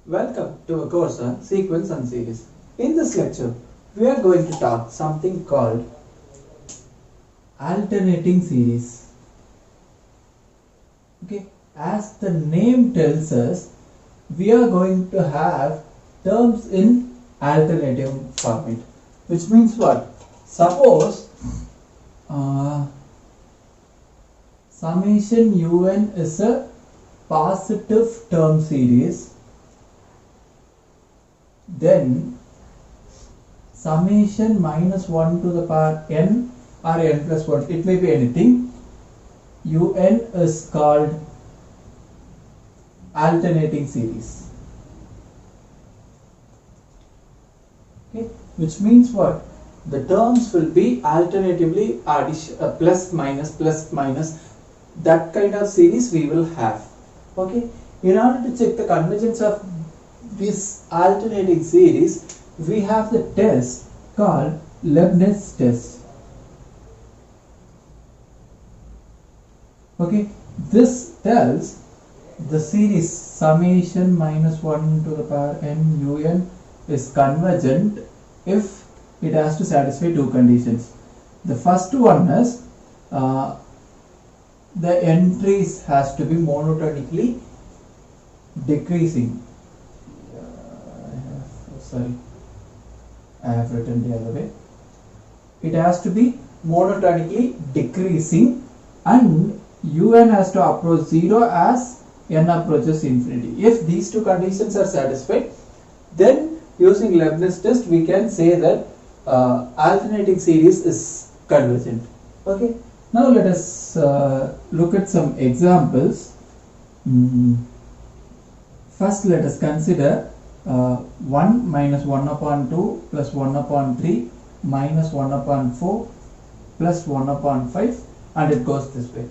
Welcome to a course on sequence and series. In this lecture, we are going to talk something called alternating series. Okay, as the name tells us, we are going to have terms in alternative format. Which means what? Suppose summation un is a positive term series, then summation minus 1 to the power n or n plus 1, it may be anything, un is called alternating series. Okay, which means what? The terms will be alternatively plus minus, that kind of series we will have. Okay, in order to check the convergence of this alternating series, we have the test called Leibniz test. Okay, this tells the series summation minus 1 to the power n un is convergent if it has to satisfy two conditions. The first one is the entries has to be monotonically decreasing. I have written the other way. It has to be monotonically decreasing and un has to approach 0 as n approaches infinity. If these two conditions are satisfied, then using Leibniz test we can say that alternating series is convergent. Okay. Now let us look at some examples. First let us consider 1 minus 1 upon 2 plus 1 upon 3 minus 1 upon 4 plus 1 upon 5, and it goes this way.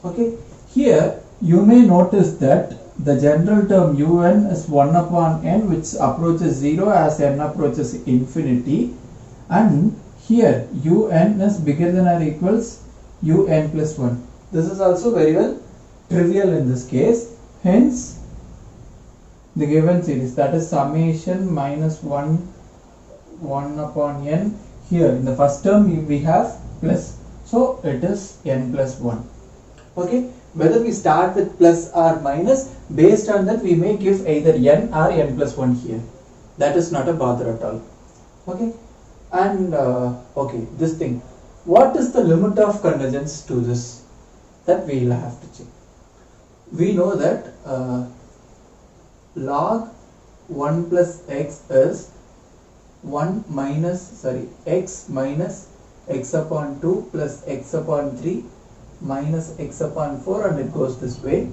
Okay. Here you may notice that the general term un is 1 upon n, which approaches 0 as n approaches infinity, and here un is bigger than or equals un plus 1. This is also very well trivial in this case. Hence the given series, that is summation minus 1 upon n, here in the first term we have plus, so it is n plus 1. Okay, whether we start with plus or minus, based on that we may give either n or n plus 1 here. That is not a bother at all. Okay, and okay, this thing, what is the limit of convergence to this? That we will have to check. We know that log 1 plus x is x minus x upon 2 plus x upon 3 minus x upon 4, and it goes this way.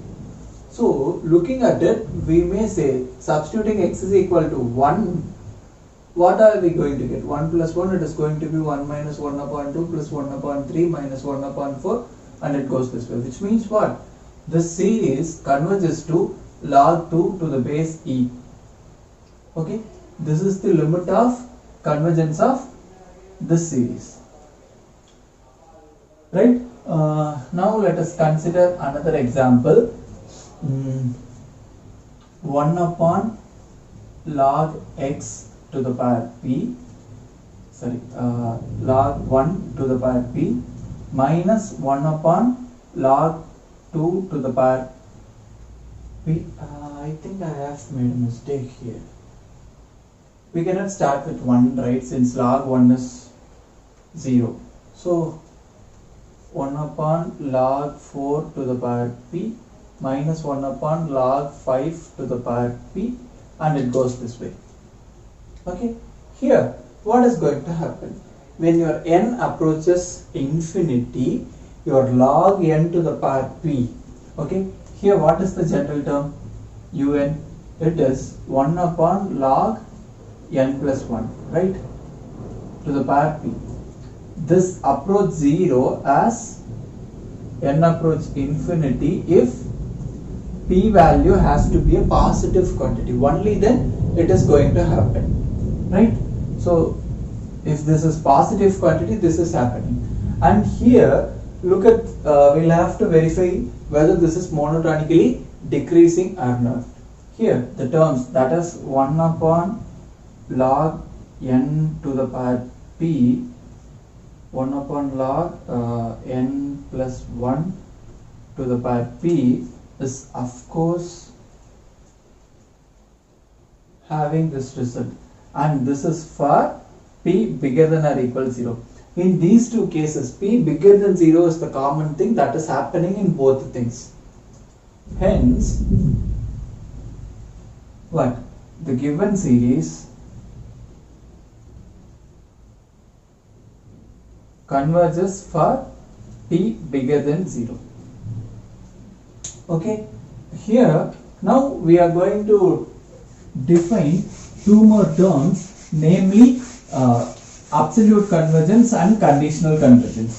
So looking at it, we may say, substituting x is equal to 1, what are we going to get? 1 plus 1, it is going to be 1 minus 1 upon 2 plus 1 upon 3 minus 1 upon 4, and it goes this way, which means what? This series converges to log 2 to the base e. Okay, this is the limit of convergence of this series. Right? Now let us consider another example. 1 upon log x to the power p, log 1 to the power p minus 1 upon log 2 to the power p. I think I have made a mistake here. We cannot start with 1, right, since log 1 is 0. So 1 upon log 4 to the power p minus 1 upon log 5 to the power p, and it goes this way. Okay, here what is going to happen? When your n approaches infinity, your log n to the power p, okay, here what is the general term? Un, it is 1 upon log n plus 1, right, to the power p. This approach 0 as n approach infinity if p value has to be a positive quantity, only then it is going to happen, right? So if this is positive quantity, this is happening. And here look at, we'll have to verify whether this is monotonically decreasing or not. here the terms, that is 1 upon log n to the power p, 1 upon log n plus 1 to the power p is of course having this result, and this is for p bigger than or equal to 0. In these two cases, p bigger than 0 is the common thing that is happening in both things. Hence, what? The given series converges for p bigger than 0. Okay, here now we are going to define two more terms, namely absolute convergence and conditional convergence.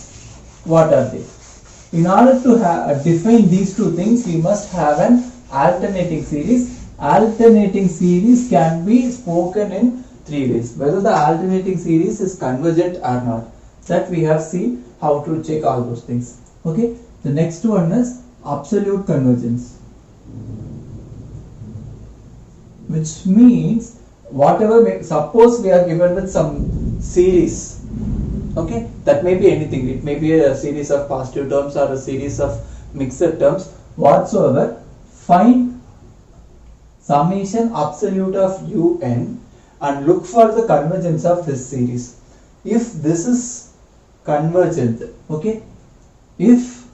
What are they? In order to define these two things, we must have an alternating series. Alternating series can be spoken in three ways. Whether the alternating series is convergent or not, that we have seen how to check all those things. Okay, the next one is absolute convergence, which means whatever, suppose we are given with some series, okay, that may be anything, it may be a series of positive terms or a series of mixed terms whatsoever. Find summation absolute of un and look for the convergence of this series. If this is convergent, okay, if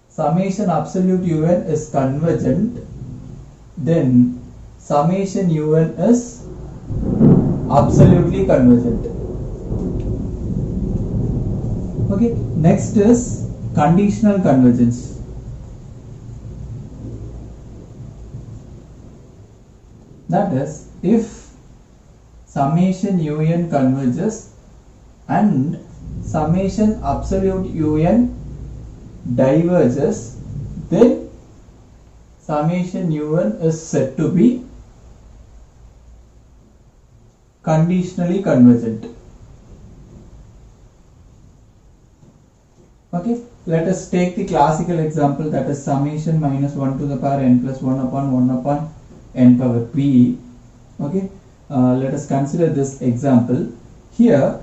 summation absolute un is convergent, then summation un is absolutely convergent. Okay, next is conditional convergence. That is, if summation un converges and summation absolute un diverges, then summation un is said to be conditionally convergent. Okay, let us take the classical example, that is summation minus 1 to the power n plus 1 upon n power p. Okay, let us consider this example. Here,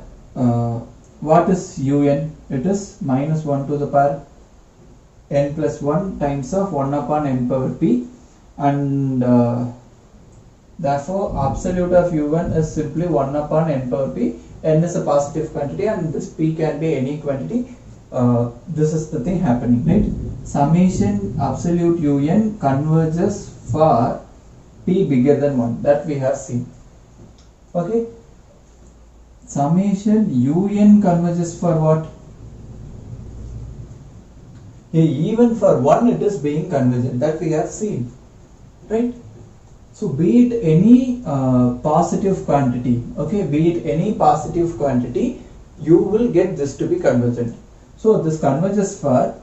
what is un? It is minus 1 to the power n plus 1 times of 1 upon n power p, and therefore absolute of u1 is simply 1 upon n power p. N is a positive quantity and this p can be any quantity. This is the thing happening, right? Summation absolute un converges for p bigger than 1, that we have seen. Okay, summation un converges for what? Even for 1 it is being convergent, that we have seen, right? So be it any positive quantity, okay, be it any positive quantity, you will get this to be convergent. So this converges for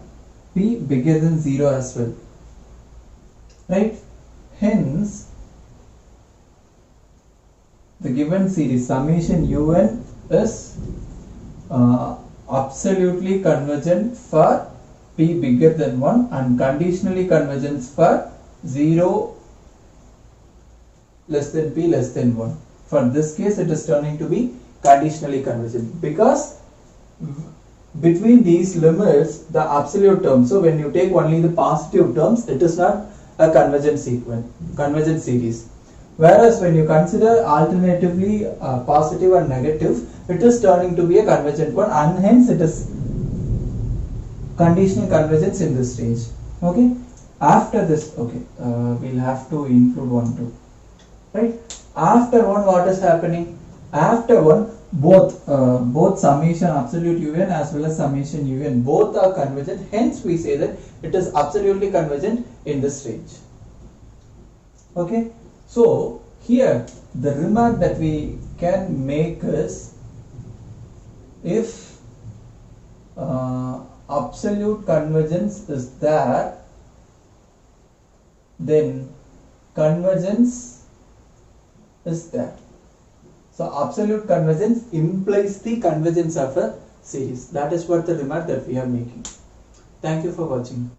p bigger than 0 as well, right? Hence, the given series summation un is absolutely convergent for p bigger than 1 and conditionally convergent for 0 less than p less than 1. For this case, it is turning to be conditionally convergent because between these limits, the absolute term, so when you take only the positive terms, it is not a convergent series. Whereas when you consider alternatively positive and negative, it is turning to be a convergent one, and hence it is conditional convergence in this stage. Okay, after this, okay, we'll have to include 1 too, right? After 1, what is happening? After 1, both summation absolute un as well as summation un both are convergent, hence we say that it is absolutely convergent in this stage. Okay, so here the remark that we can make is, if absolute convergence is there, then convergence is there. So absolute convergence implies the convergence of a series. That is what the remark that we are making. Thank you for watching.